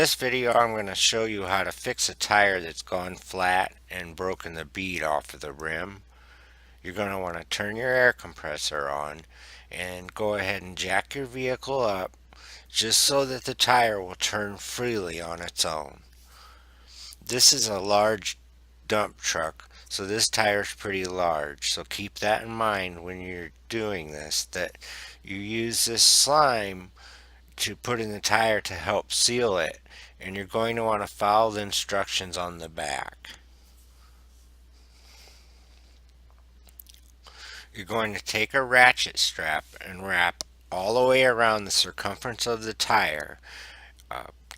this video, I'm going to show you how to fix a tire that's gone flat and broken the bead off of the rim. You're going to want to turn your air compressor on and go ahead and jack your vehicle up just so that the tire will turn freely on its own. This is a large dump truck, so this tire is pretty large, so keep that in mind when you're doing this, that you use this slime to put in the tire to help seal it, and you're going to want to follow the instructions on the back. You're going to take a ratchet strap and wrap all the way around the circumference of the tire.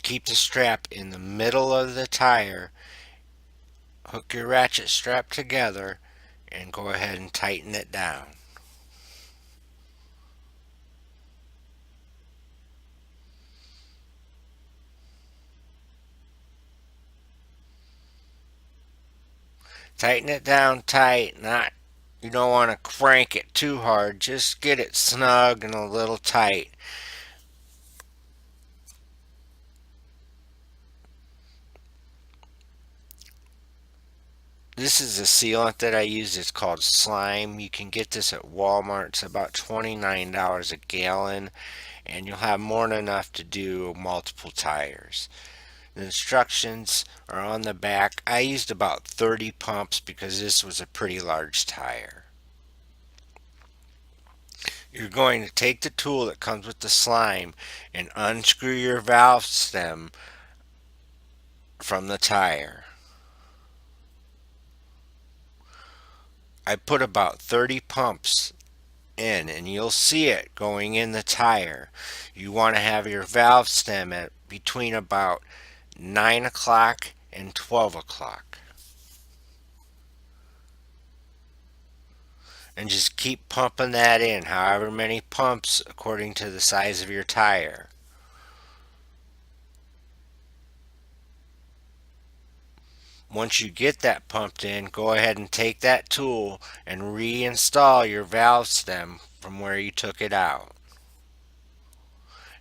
Keep the strap in the middle of the tire, hook your ratchet strap together, and go ahead and tighten it down. Tighten it down tight, you don't want to crank it too hard, just get it snug and a little tight. This is a sealant that I use. It's called slime. You can get this at Walmart. It's about $29 a gallon, and you'll have more than enough to do multiple tires. The instructions are on the back. I used about 30 pumps because this was a pretty large tire. You're going to take the tool that comes with the slime and unscrew your valve stem from the tire. I put about 30 pumps in, and you'll see it going in the tire. You want to have your valve stem at between about 9 o'clock and 12 o'clock. And just keep pumping that in, however many pumps according to the size of your tire. Once you get that pumped in, go ahead and take that tool and reinstall your valve stem from where you took it out.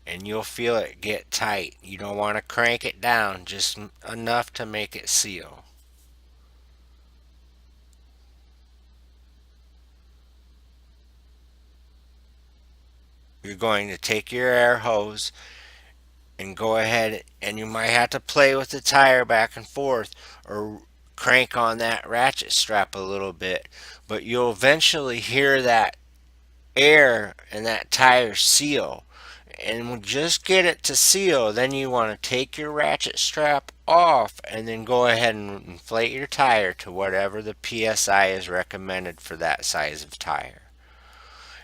And you'll feel it get tight. You don't want to crank it down, just enough to make it seal. You're going to take your air hose and go ahead, and you might have to play with the tire back and forth or crank on that ratchet strap a little bit, but you'll eventually hear that air and that tire seal, and just get it to seal. Then you want to take your ratchet strap off and then go ahead and inflate your tire to whatever the PSI is recommended for that size of tire.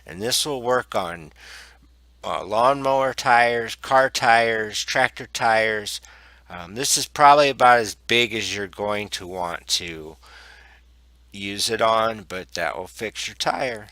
And this will work on lawnmower tires, car tires, tractor tires. This is probably about as big as you're going to want to use it on, but that will fix your tire.